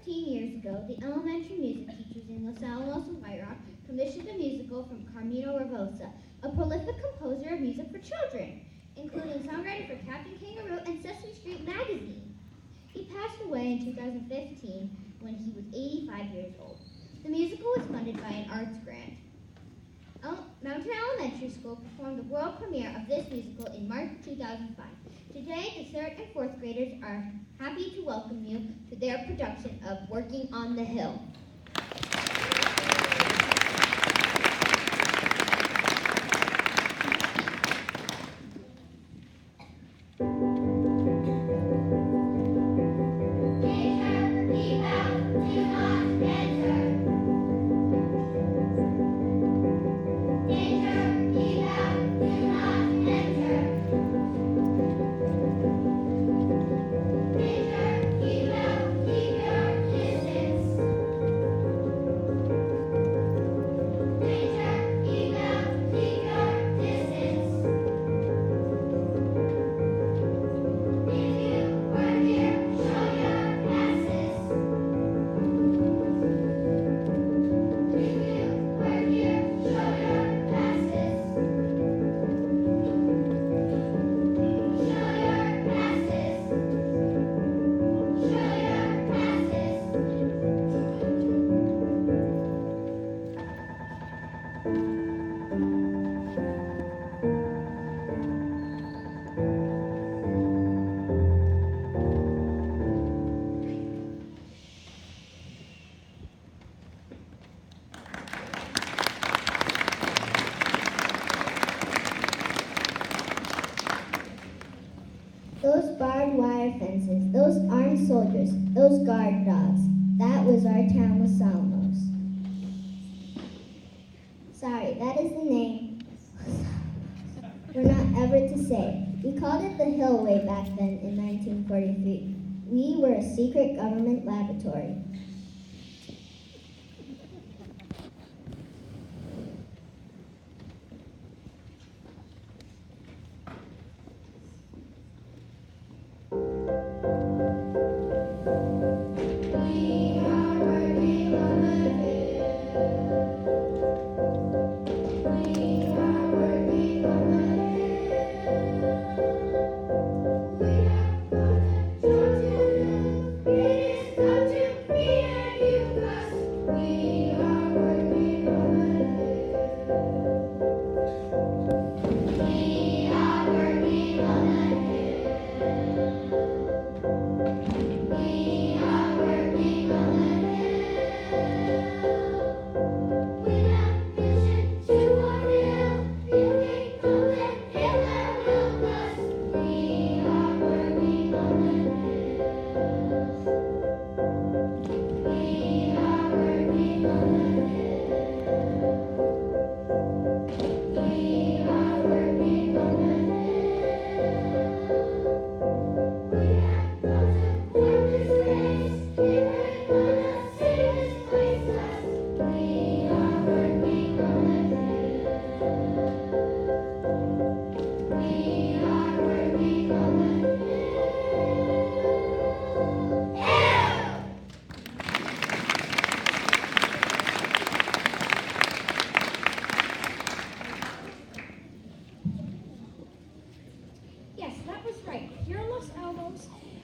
15 years ago, the elementary music teachers in Los Alamos and White Rock commissioned a musical from Carmino Ravosa, a prolific composer of music for children, including songwriter for Captain Kangaroo and Sesame Street magazine. He passed away in 2015 when he was 85 years old. The musical was funded by an arts grant. Mountain Elementary School performed the world premiere of this musical in March 2005. Today, the 3rd and 4th graders are happy to welcome you to their production of Working on the Hill. Those barbed wire fences, those armed soldiers, those guard dogs. That was our town, Los Alamos. Sorry, that is the name we're not ever to say. We called it the Hill way back then in 1943. We were a secret government laboratory.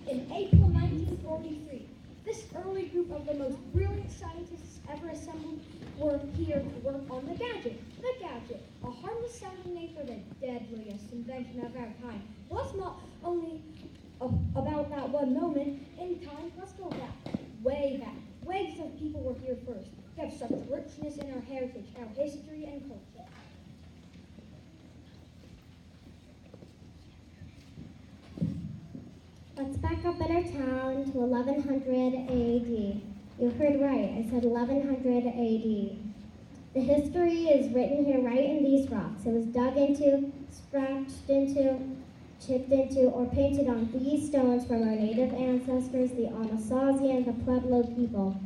In April 1943, this early group of the most brilliant scientists ever assembled were here to work on the gadget. The gadget, a harmless sounding name for the deadliest invention of our time. Well, let's not only about that one moment in time, let's go back, way back. Waves of people were here first. We have such richness in our heritage, our history and culture. Let's back up in our town to 1100 AD. You heard right, I said 1100 AD. The history is written here right in these rocks. It was dug into, scratched into, chipped into, or painted on these stones from our native ancestors, the Anasazi and the Pueblo people.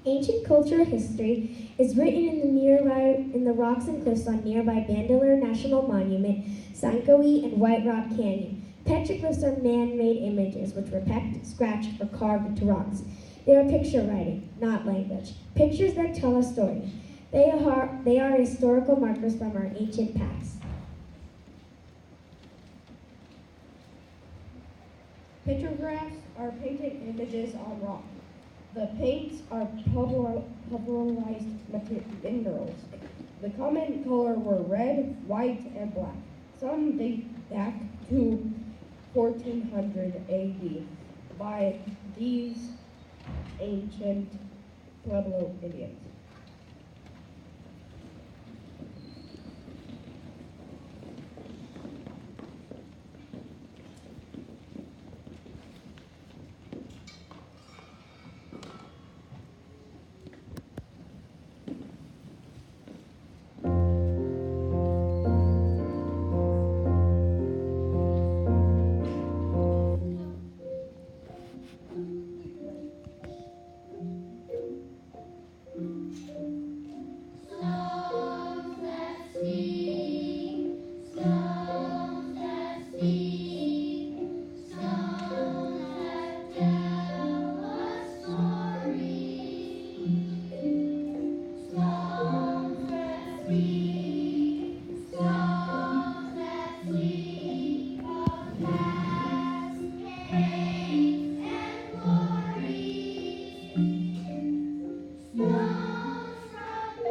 Ancient cultural history is written in the rocks and cliffs on nearby Bandelier National Monument, Sankoe, and White Rock Canyon. Petroglyphs are man-made images which were pecked, scratched, or carved into rocks. They are picture writing, not language. Pictures that tell a story. They are historical markers from our ancient past. Petrographs are painted images on rock. The paints are pulverized minerals. The common color were red, white, and black. Some date back to 1400 AD by these ancient Pueblo Indians. Songs that sing, songs that sing, songs that tell a story. Songs that sing, songs that sing of past pain and glory. Songs from past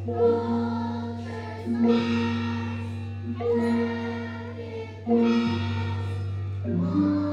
cultures past and it passed on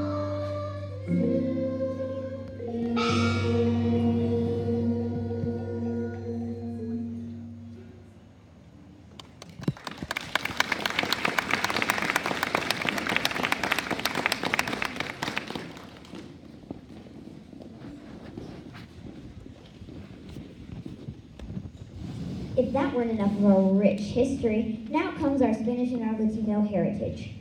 If that weren't enough of a rich history, now comes our Spanish and our Latino heritage.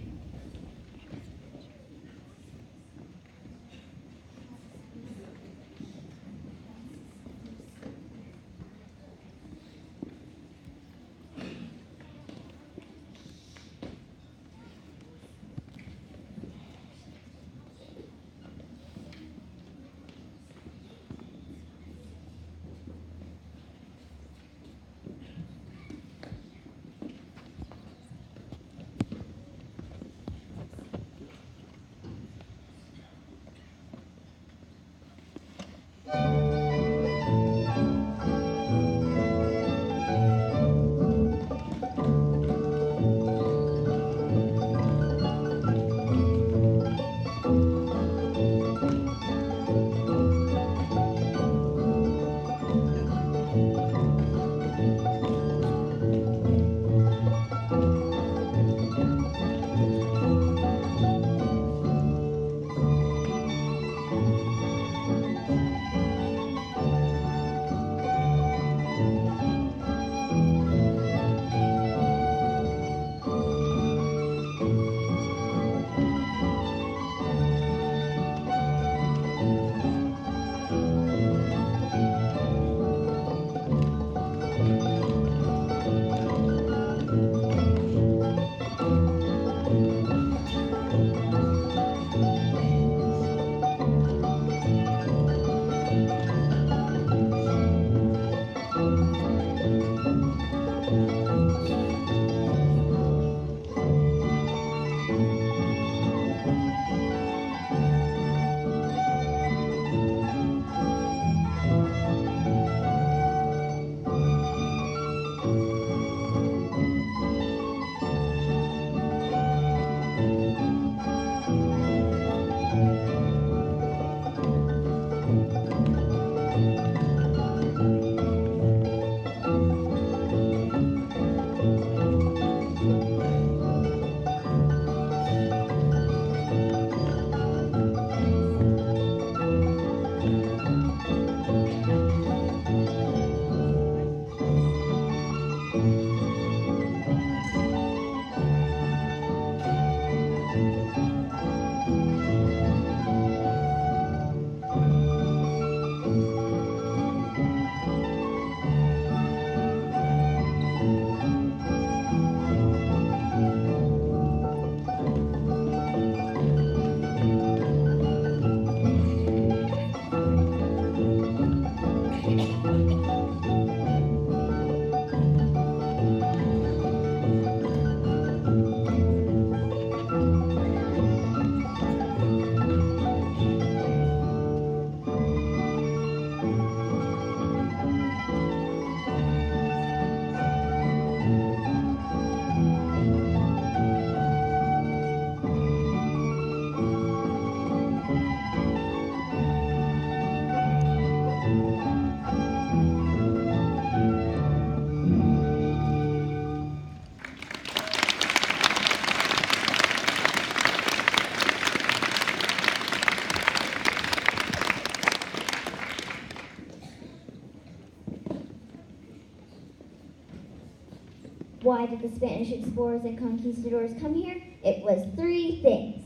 Why did the Spanish explorers and conquistadors come here? It was three things.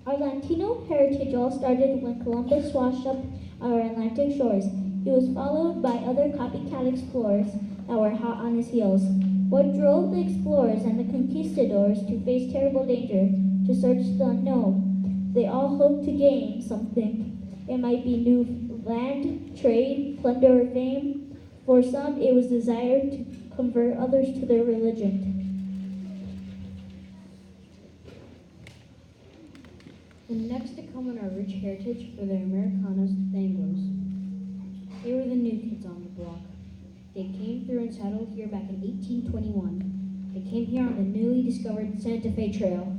Our Latino heritage all started when Columbus washed up our Atlantic shores. He was followed by other copycat explorers that were hot on his heels. What drove the explorers and the conquistadors to face terrible danger, to search the unknown? They all hoped to gain something. It might be new land, trade, plunder, or fame. For some, it was desire to convert others to their religion. The next to come in our rich heritage were the Americanos, the Anglos. They were the new kids on the block. They came through and settled here back in 1821. They came here on the newly discovered Santa Fe Trail.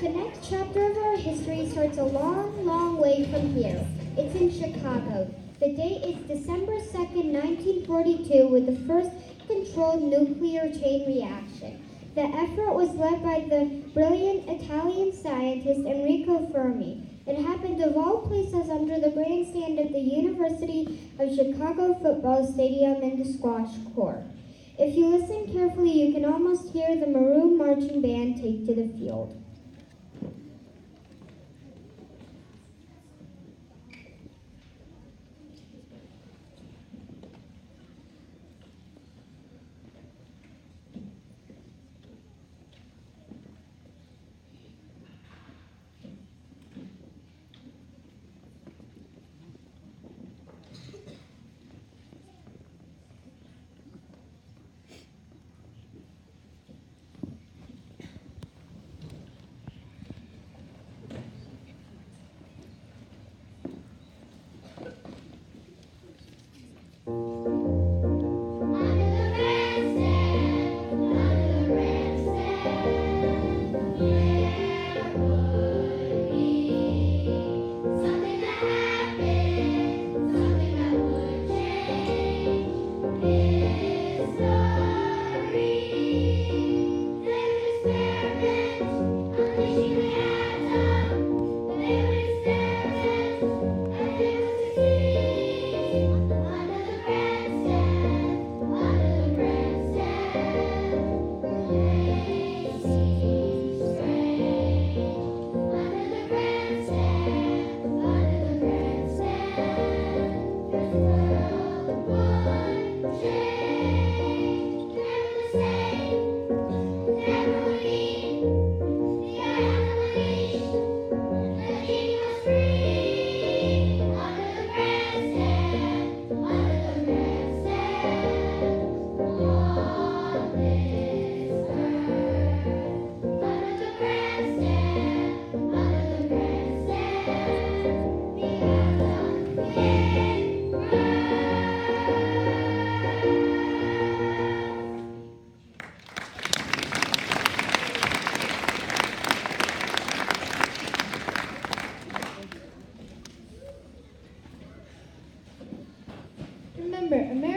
The next chapter of our history starts a long, long way from here. It's in Chicago. The date is December 2nd, 1942, with the first controlled nuclear chain reaction. The effort was led by the brilliant Italian scientist Enrico Fermi. It happened of all places under the grandstand of the University of Chicago football stadium in the squash court. If you listen carefully, you can almost hear the Maroon marching band take to the field.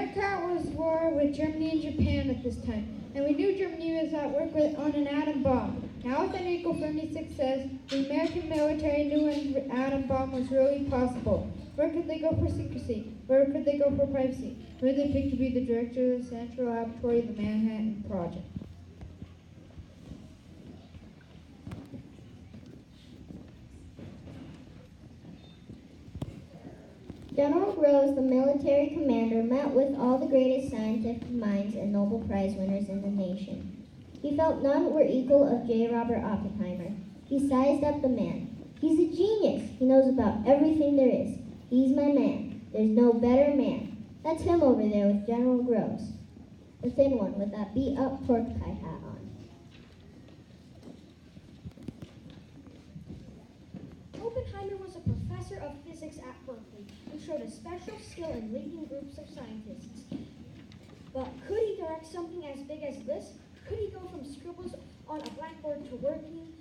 America was war with Germany and Japan at this time, and we knew Germany was at work on an atom bomb. Now with an eco-friendly success, the American military knew an atom bomb was really possible. Where could they go for secrecy? Where could they go for privacy? Who did they pick to be the director of the Central Laboratory of the Manhattan Project? General Groves, the military commander, met with all the greatest scientific minds and Nobel Prize winners in the nation. He felt none were equal of J. Robert Oppenheimer. He sized up the man. He's a genius. He knows about everything there is. He's my man. There's no better man. That's him over there with General Groves, the thin one with that beat-up pork pie hat on. Oppenheimer was a professor of physics at Berkeley and showed a special skill in leading groups of scientists. But could he direct something as big as this? Could he go from scribbles on a blackboard to working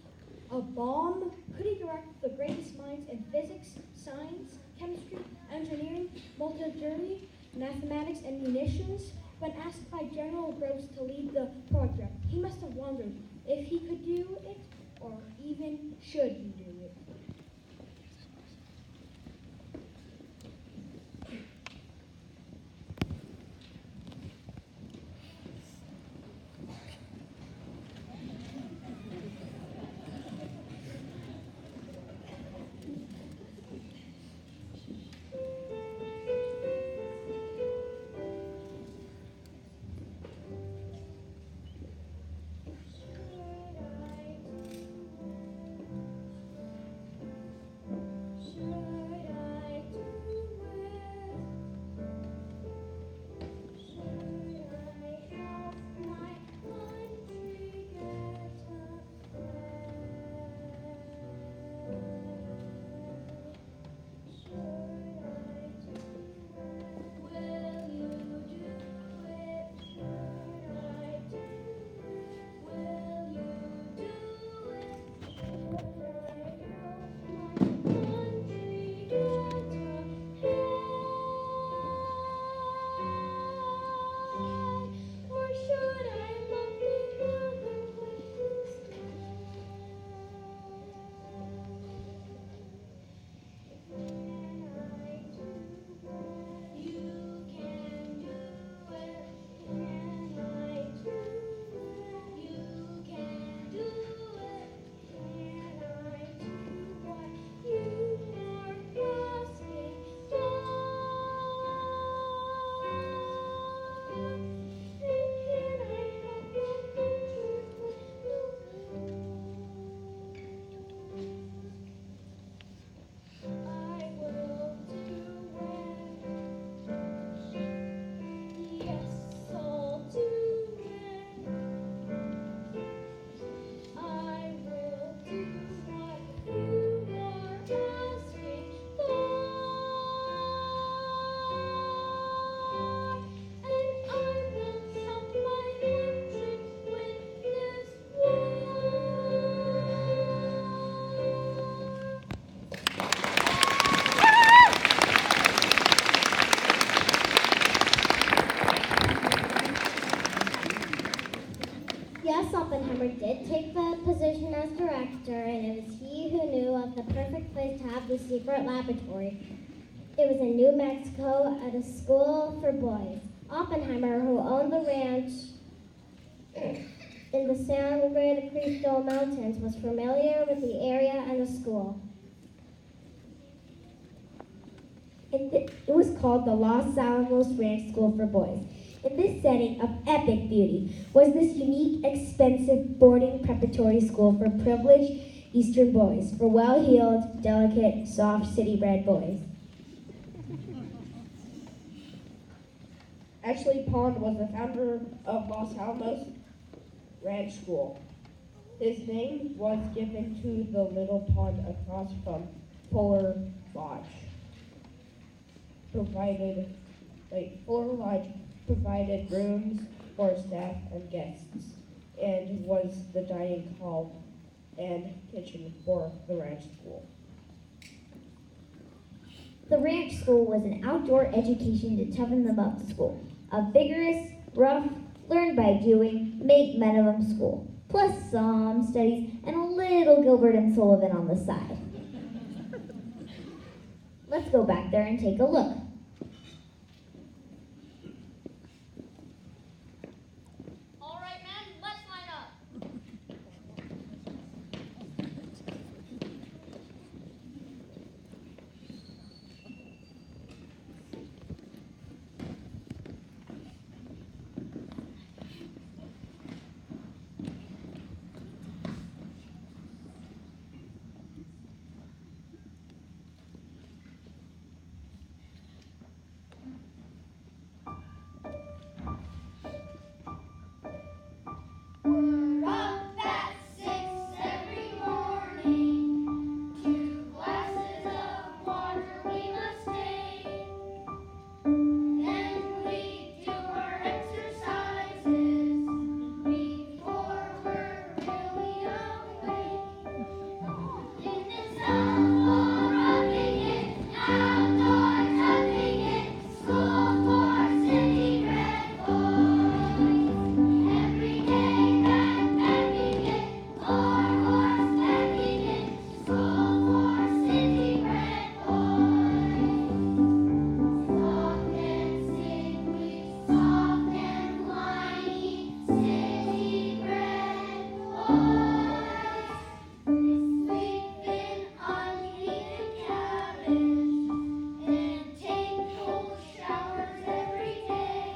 a bomb? Could he direct the greatest minds in physics, science, chemistry, engineering, multi-journey, mathematics, and munitions? When asked by General Groves to lead the project, he must have wondered if he could do it, or even should he do it. Yes, Oppenheimer did take the position as director, and it was he who knew of the perfect place to have the secret laboratory. It was in New Mexico at a school for boys. Oppenheimer, who owned the ranch in the Sangre de Cristo Mountains, was familiar with the area and the school. It was called the Los Alamos Ranch School for Boys. In this setting of epic beauty was this unique, expensive boarding preparatory school for privileged Eastern boys, for well-heeled, delicate, soft, city-bred boys. Ashley Pond was the founder of Los Alamos Ranch School. His name was given to the little pond across from Fuller Lodge. Fuller Lodge provided rooms for staff and guests, and was the dining hall and kitchen for the ranch school. The ranch school was an outdoor education to toughen them up to school. A vigorous, rough, learn by doing, make minimum school, plus some studies and a little Gilbert and Sullivan on the side. Let's go back there and take a look. All right, men, let's line up. We're up at 6 every morning. 2 glasses of water we must take. Then we do our exercises before we're really awake. In this outdoor roughing it, outdoor toughing it, school for city red boys. Every day backpacking it, or horsebacking it, school for city red boys. Soft and sickly, soft and whiny, city bred boys. Sleep in unheated cabins and take cold showers every day.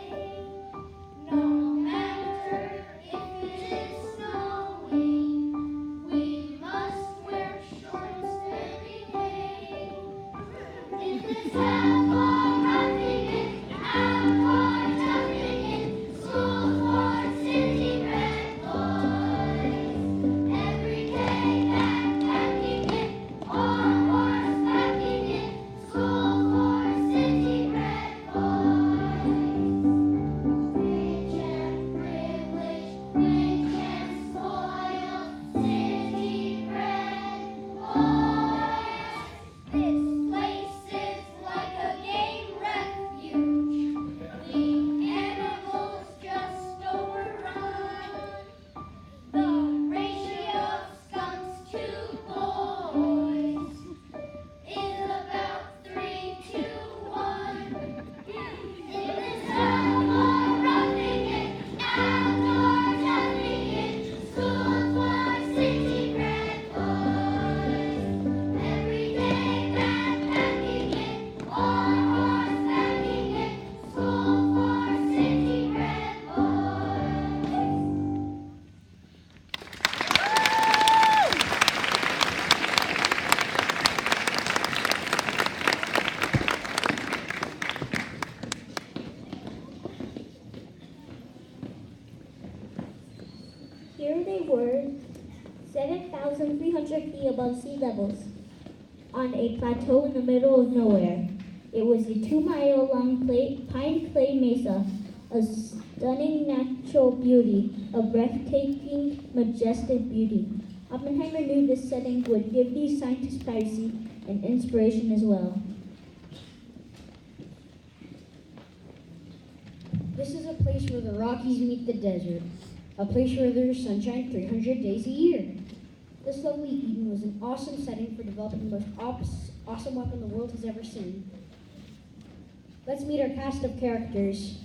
No matter if it is snowing, we must wear shorts anyway. In this outdoor roughing it, outdoor toughing it, school for city red boys. Every day backpacking it, or horsebacking it, school for city red boys. Rich and privileged, rich and spoiled, city bred boys. This place is like a game refuge. The animals just overrun. The ratio of skunks to boys is about 3 to 1. In this outdoor roughing it, outdoor toughing it, school for city bred boys. Every day backpacking it, or horsebacking it, school for city bred boys. Here they were, 7,300 feet above sea levels, on a plateau in the middle of nowhere. It was a 2-mile-long pine clay mesa, a stunning natural beauty, a breathtaking, majestic beauty. Oppenheimer knew this setting would give these scientists privacy and inspiration as well. This is a place where the Rockies meet the desert, a place where there's sunshine 300 days a year. This lovely Eden was an awesome setting for developing the most awesome weapon the world has ever seen. Let's meet our cast of characters.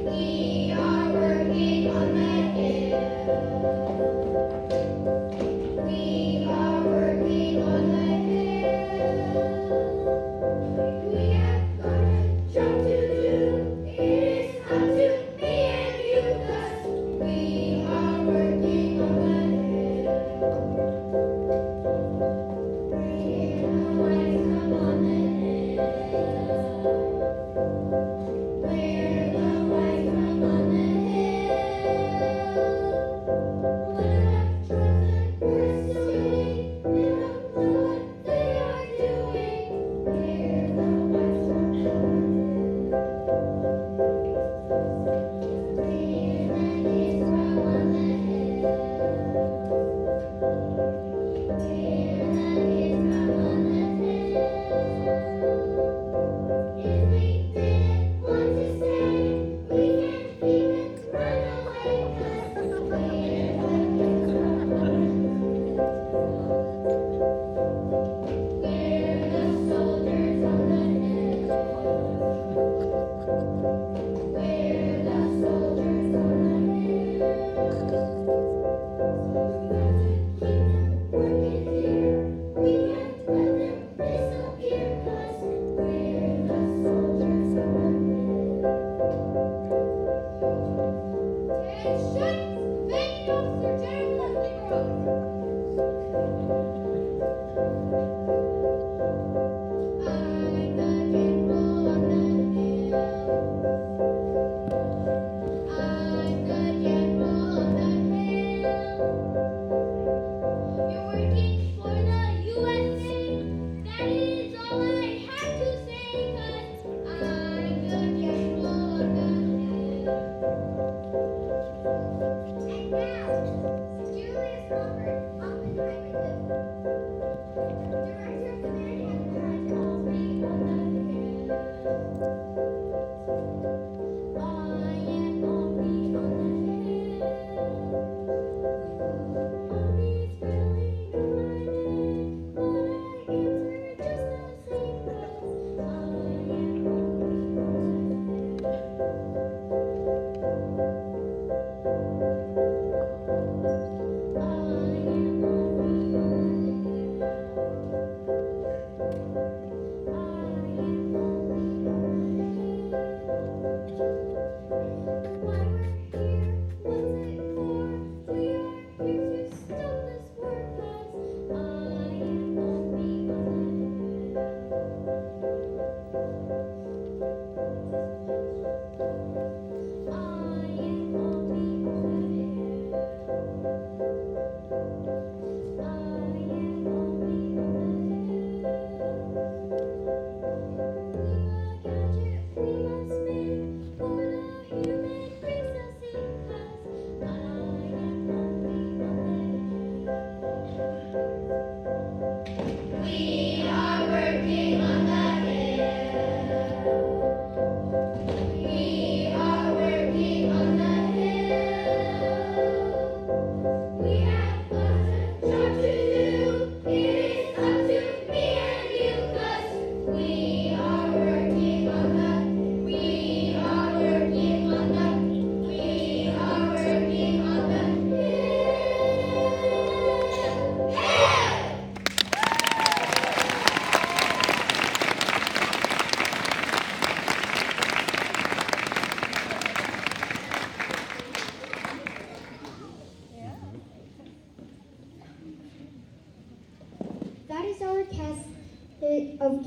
We are working on the hill. We are working on the hill. We have got a job to do. It is up to me and you, 'cause we are working on the hill. Where the lights come on the hill. Where the lights come on the hill.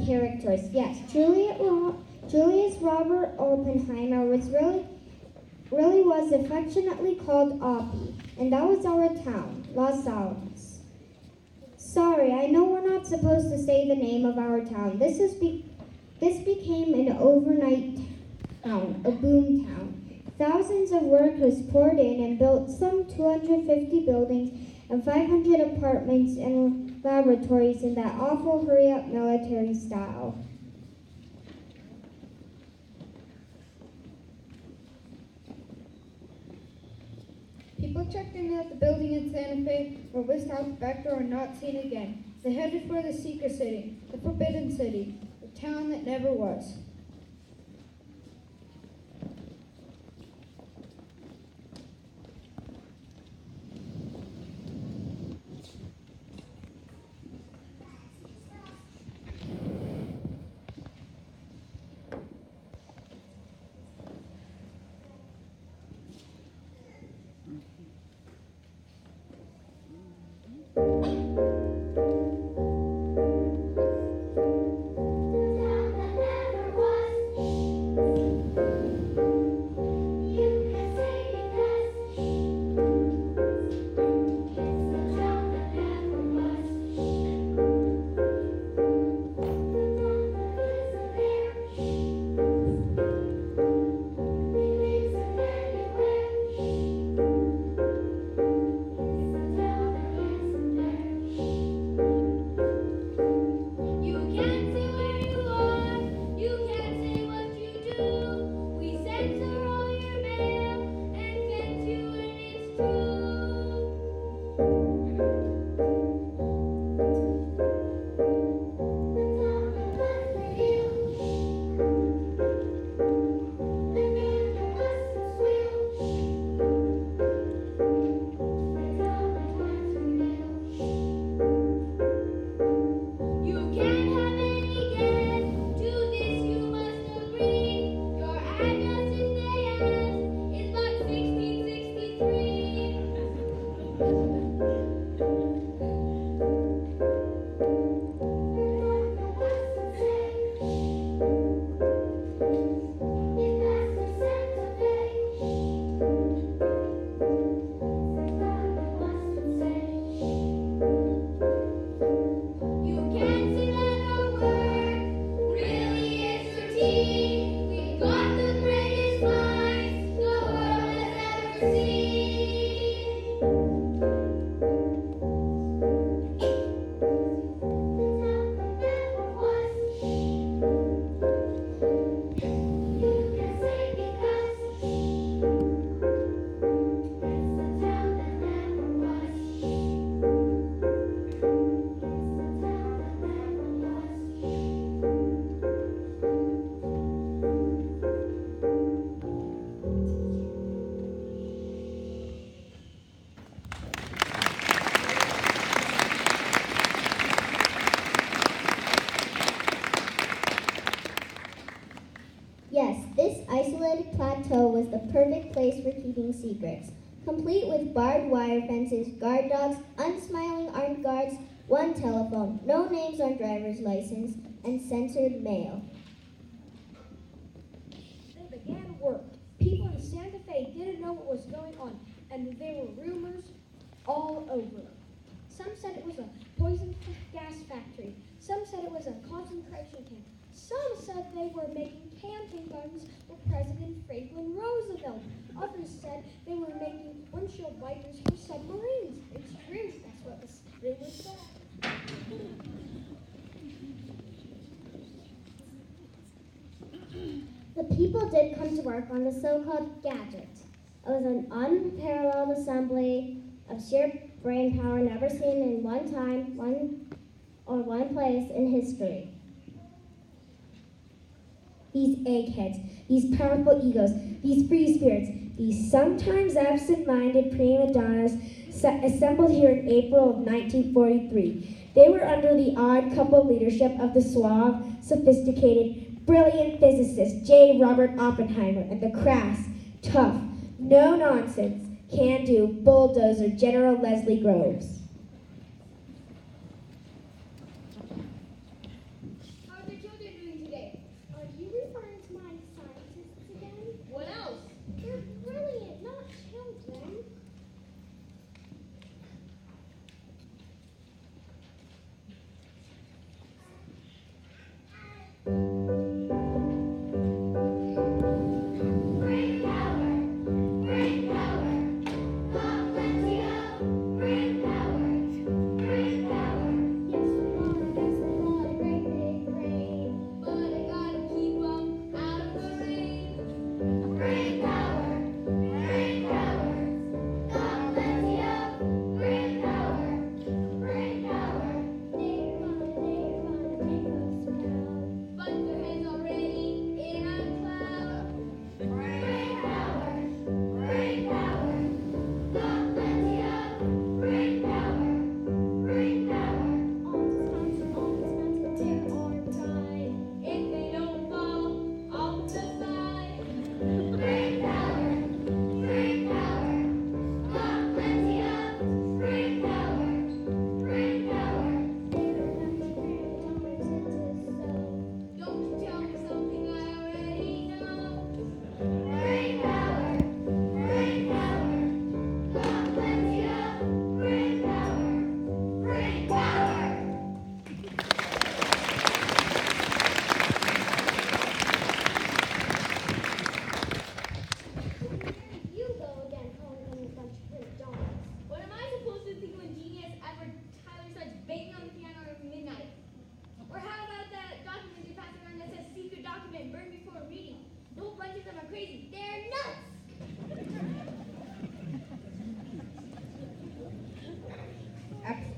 characters. Yes, Julius Robert Oppenheimer was affectionately called Oppie, and that was our town, Los Alamos. Sorry, I know we're not supposed to say the name of our town. This became an overnight town, a boom town. Thousands of workers poured in and built some 250 buildings and 500 apartments and laboratories in that awful hurry-up military style. People checked in at the building in Santa Fe, were whisked out the back door and not seen again. They headed for the secret city, the forbidden city, the town that never was. Yes, this isolated plateau was the perfect place for keeping secrets, complete with barbed wire fences, guard dogs, unsmiling armed guards, one telephone, no names on driver's license, and censored mail. They began work. People in Santa Fe didn't know what was going on, and there were rumors all over. Some said it was a poison gas factory. Some said it was a concentration camp. Some said they were making camping guns for President Franklin Roosevelt. Others said they were making windshield wipers for submarines. It's true, that's what the rumors said. The people did come to work on the so-called gadget. It was an unparalleled assembly of sheer brain power never seen in one time, one place in history. These eggheads, these powerful egos, these free spirits, these sometimes absent-minded prima donnas assembled here in April of 1943. They were under the odd couple leadership of the suave, sophisticated, brilliant physicist J. Robert Oppenheimer and the crass, tough, no-nonsense, can-do bulldozer General Leslie Groves. How did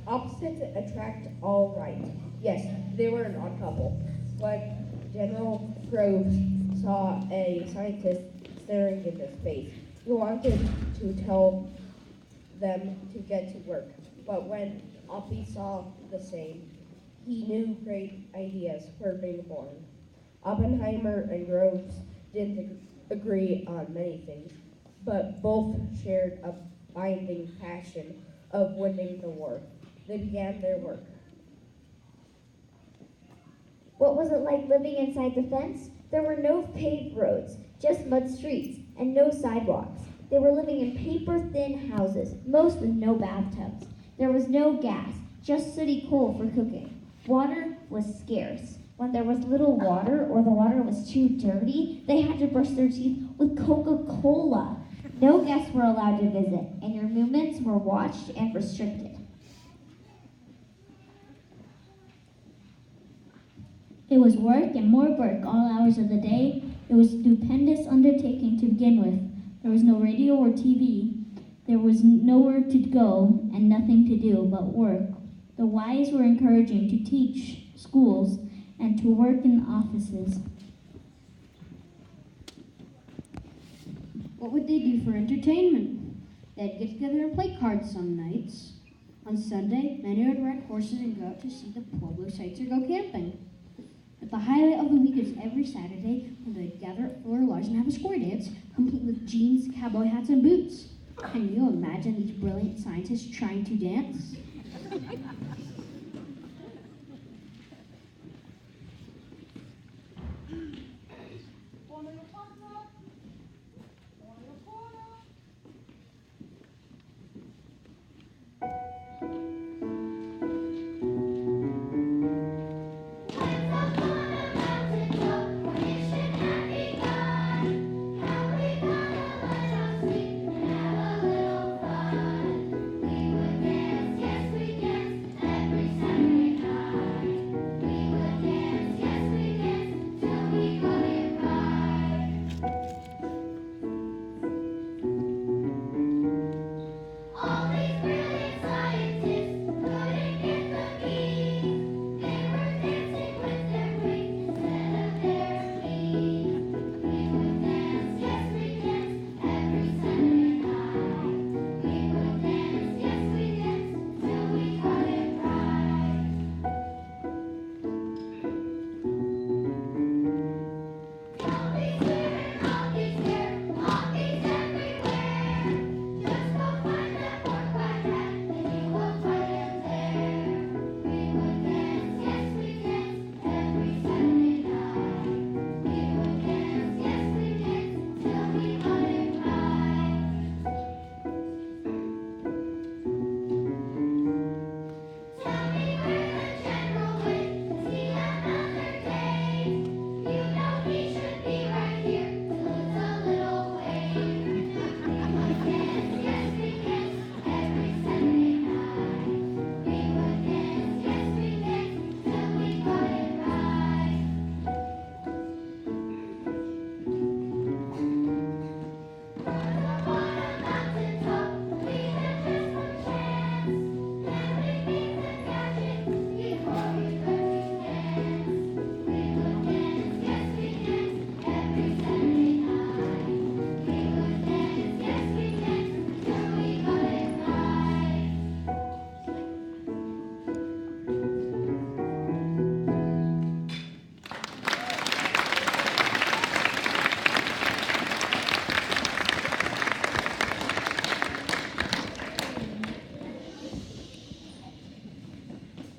Opposites attract all right. Yes, they were an odd couple. When General Groves saw a scientist staring into space, he wanted to tell them to get to work. But when Oppie saw the same, he knew great ideas were being born. Oppenheimer and Groves didn't agree on many things, but both shared a binding passion of winning the war. They began their work. What was it like living inside the fence? There were no paved roads, just mud streets, and no sidewalks. They were living in paper-thin houses, most with no bathtubs. There was no gas, just sooty coal for cooking. Water was scarce. When there was little water or the water was too dirty, they had to brush their teeth with Coca-Cola. No guests were allowed to visit, and your movements were watched and restricted. It was work and more work all hours of the day. It was a stupendous undertaking to begin with. There was no radio or TV. There was nowhere to go and nothing to do but work. The wise were encouraging to teach schools and to work in offices. What would they do for entertainment? They'd get together and play cards some nights. On Sunday, many would ride horses and go out to see the Pueblo sights or go camping. But the highlight of the week is every Saturday when they'd gather at Fuller Lodge and have a square dance, complete with jeans, cowboy hats, and boots. Can you imagine these brilliant scientists trying to dance?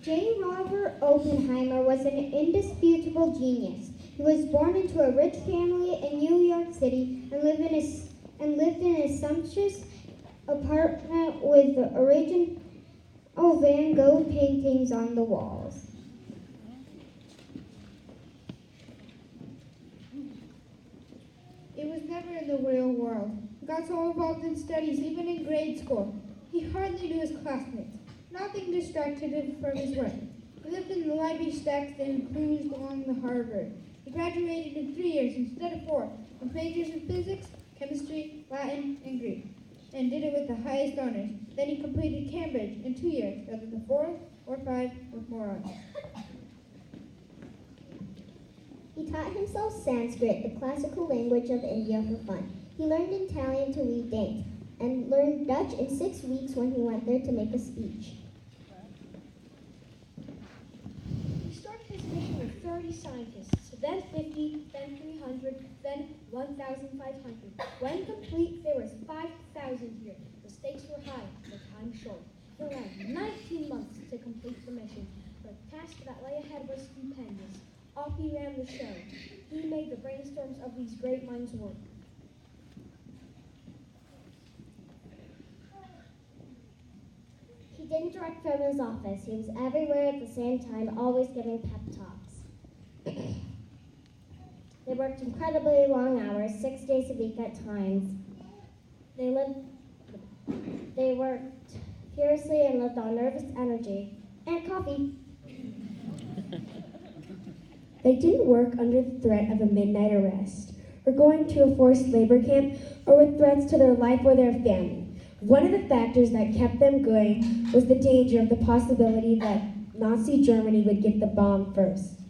J. Robert Oppenheimer was an indisputable genius. He was born into a rich family in New York City and lived in a sumptuous apartment with the original Van Gogh paintings on the walls. It was never in the real world. He got so involved in studies, even in grade school. He hardly knew his classmates. Nothing distracted him from his work. He lived in the library stacks and cruised along the harbor. He graduated in 3 years instead of 4, with majors in physics, chemistry, Latin, and Greek. and did it with the highest honors. Then he completed Cambridge in 2 years, rather than 4 or 5 with more honors. He taught himself Sanskrit, the classical language of India, for fun. He learned Italian to read Danes, and learned Dutch in 6 weeks when he went there to make a speech. He started his mission with 30 scientists, then 50, then 300, then 1,500. When complete, there was 5,000 here. The stakes were high, the time short. He had 19 months to complete the mission. The task that lay ahead was stupendous. Off he ran the show. He made the brainstorms of these great minds work. He didn't direct from his office. He was everywhere at the same time, always giving pep talks. They worked incredibly long hours, 6 days a week at times. They worked furiously and lived on nervous energy and coffee. They didn't work under the threat of a midnight arrest, or going to a forced labor camp, or with threats to their life or their family. One of the factors that kept them going was the danger of the possibility that Nazi Germany would get the bomb first.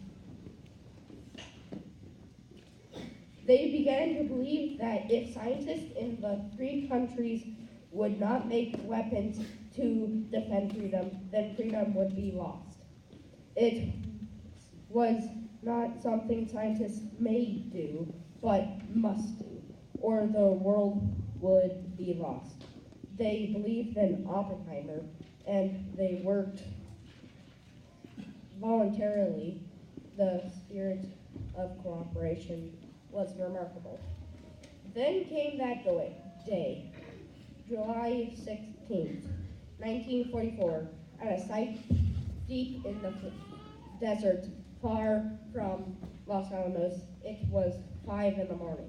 They began to believe that if scientists in the 3 countries would not make weapons to defend freedom, then freedom would be lost. It was not something scientists may do, but must do, or the world would be lost. They believed in Oppenheimer, and they worked voluntarily. The spirit of cooperation was remarkable. Then came that day, July 16th, 1944, at a site deep in the desert, far from Los Alamos. It was 5 in the morning.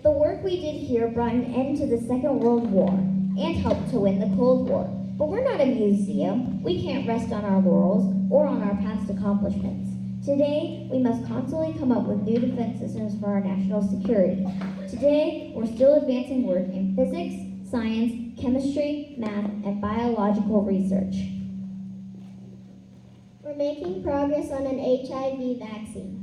The work we did here brought an end to the Second World War and helped to win the Cold War. But we're not a museum. We can't rest on our laurels or on our past accomplishments. Today, we must constantly come up with new defense systems for our national security. Today, we're still advancing work in physics, science, chemistry, math, and biological research. We're making progress on an HIV vaccine.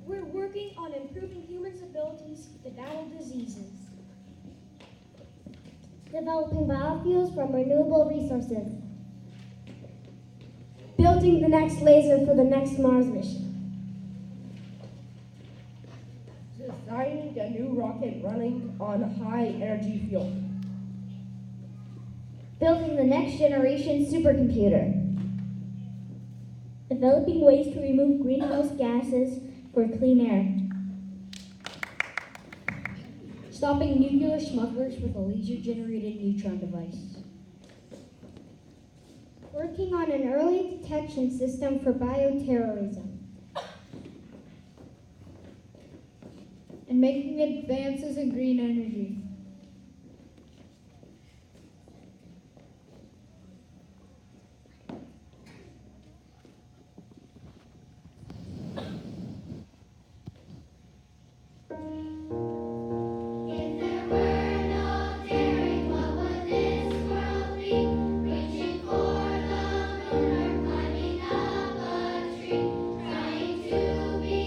We're working on improving humans' abilities to battle diseases. Developing biofuels from renewable resources. Building the next laser for the next Mars mission. Designing a new rocket running on high energy fuel. Building the next generation supercomputer. Developing ways to remove greenhouse gases for clean air. Stopping nuclear smugglers with a laser-generated neutron device. Working on an early detection system for bioterrorism. And making advances in green energy. If there were no daring, what would this world be? Reaching for the moon or climbing up a tree, trying to be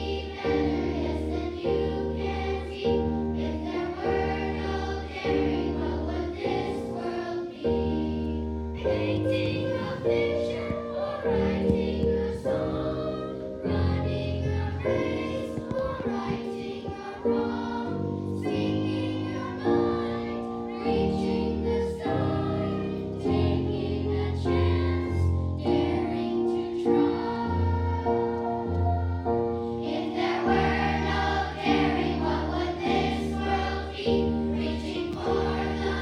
better, yes, and you can see. If there were no daring, what would this world be? Painting a picture or writing a song, running a race or righting a wrong, speaking your mind, reaching the sky, taking a chance, daring to try. If there were no daring, what would this world be? Reaching for the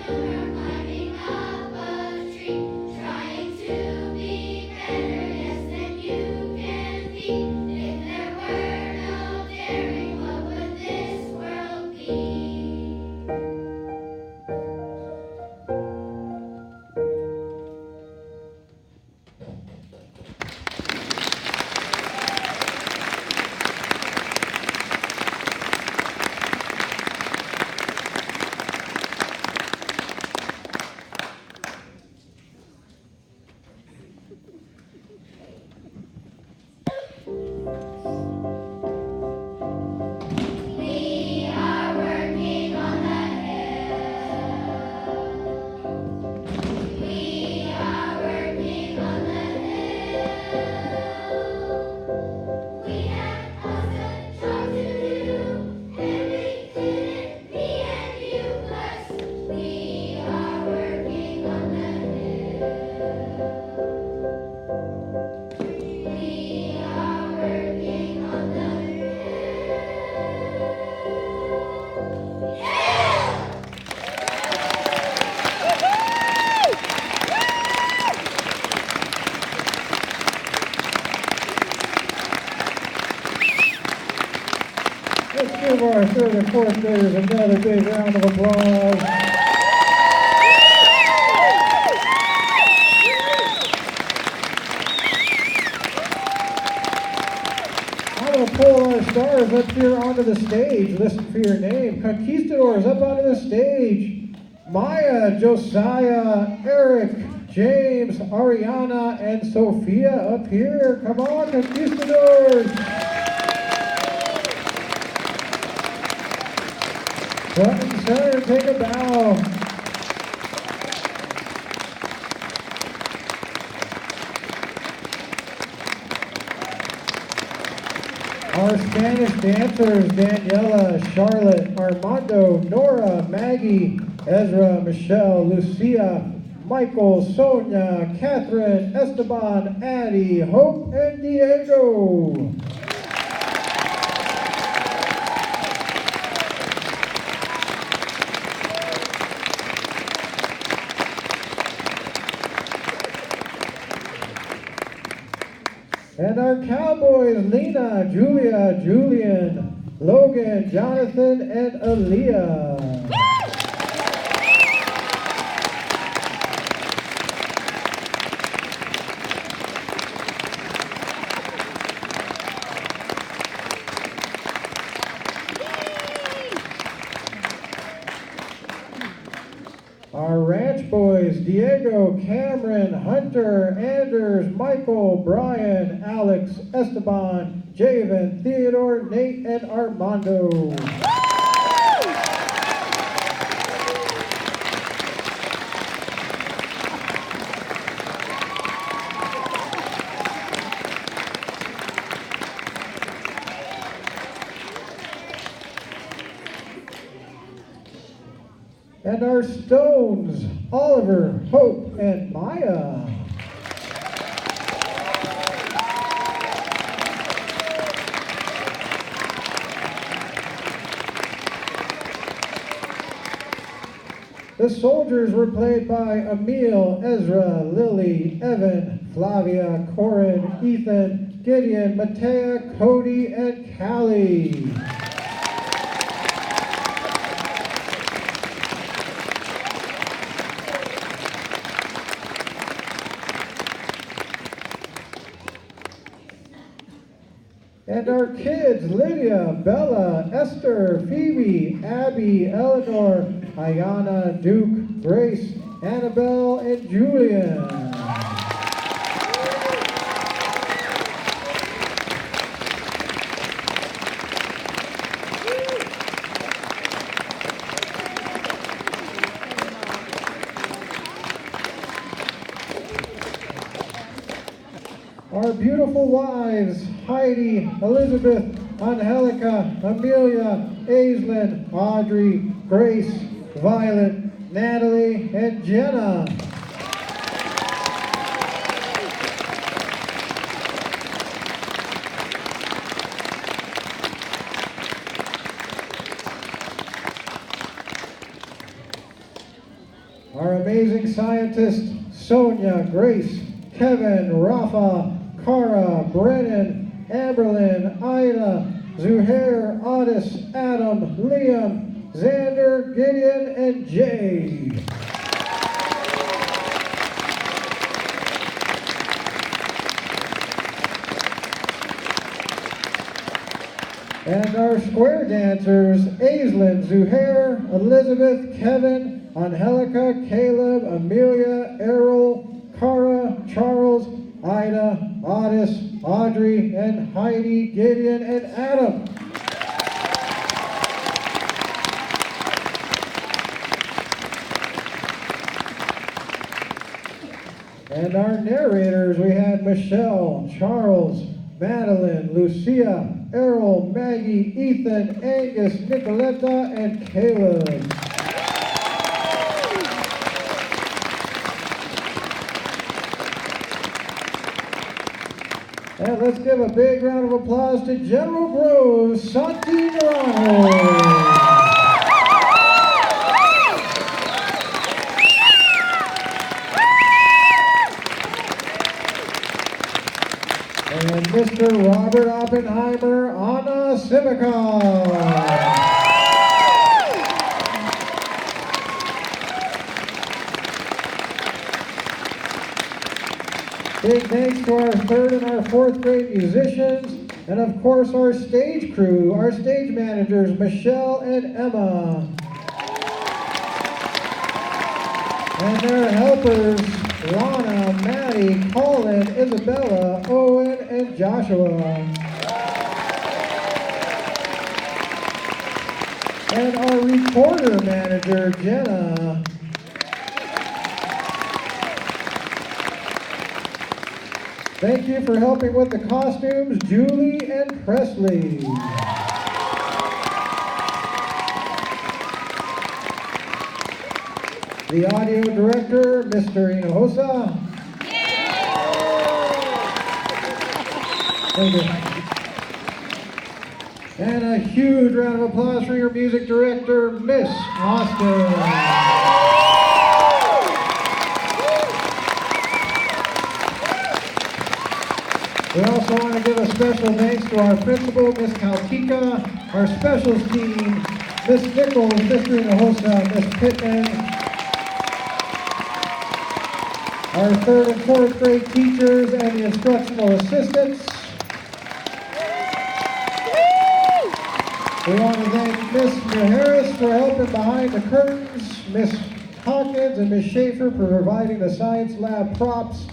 moon or climbing up a tree, trying to be better, yes, than you can be. If there were no daring, what would this world be? We are working on the hill. We are working on the hill. We had awesome job to do, and we did it, me and you, 'cause we are working on the hill. We are working on the hill. Let's give our third and fourth graders another big round of applause. I'm going to pull our stars up here onto the stage. Listen for your name. Conquistadors up onto the stage. Maya, Josiah, Eric, James, Ariana, and Sophia up here. Come on, Conquistadors. Front and center, take a bow. Our Spanish dancers, Daniela, Charlotte, Armando, Nora, Maggie, Ezra, Michelle, Lucia, Michael, Sonia, Catherine, Esteban, Addie, Hope, and Diego. And our cowboys, Lena, Julia, Julian, Logan, Jonathan, and Aaliyah. Our ranch boys, Diego, Cameron, Hunter, Anders, Michael, Brian, Alex, Esteban, Javen, Theodore, Nate, and Armando. And our stones, Oliver, Hope, and Maya. The soldiers were played by Emil, Ezra, Lily, Evan, Flavia, Corin, Ethan, Gideon, Matea, Cody, and Callie. And our kids, Lydia, Bella, Esther, Phoebe, Abby, Eleanor, Ayana, Duke, Grace, Annabelle, and Julian. Our beautiful wives, Heidi, Elizabeth, Angelica, Amelia, Aislinn, Audrey, Grace, Violet, Natalie, and Jenna. Our amazing scientists, Sonia, Grace, Kevin, Rafa, Cara, Brennan, Amberlyn, Ida, Zuhair, Otis, Adam, Liam, Xander, Gideon, and Jay. And our square dancers, Aislinn, Zuhair, Elizabeth, Kevin, Angelica, Caleb, Amelia, Errol, Cara, Charles, Ida, Otis, Audrey, and Heidi, Gideon, and Adam. And our narrators, we had Michelle, Charles, Madeline, Lucia, Errol, Maggie, Ethan, Angus, Nicoletta, and Caleb. And let's give a big round of applause to General Groves, Santi Naranjo. And Mr. Robert Oppenheimer, Anna Simicon. Big thanks to our third and our fourth grade musicians, and of course our stage crew, our stage managers, Michelle and Emma. And their helpers, Lana, Maddie, Colin, Isabella, Owen, and Joshua. And our recorder manager, Jenna. Thank you for helping with the costumes, Julie and Presley. The audio director, Mr. Hinojosa. Thank you. And a huge round of applause for your music director, Miss Austin. We also want to give a special thanks to our principal, Miss Kaltika, our specials team, Miss Nichols, Mr. Hinojosa, Miss Pittman, our third and fourth grade teachers and the instructional assistants. We want to thank Miss Harris for helping behind the curtains, Miss Hawkins and Miss Schaefer for providing the science lab props,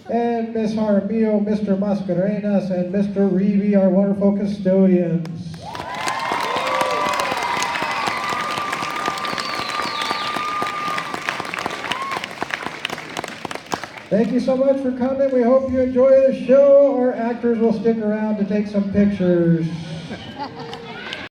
and Miss Jaramillo, Mr. Mascarenas, and Mr. Reeve, our wonderful custodians. Thank you so much for coming. We hope you enjoy the show. Our actors will stick around to take some pictures.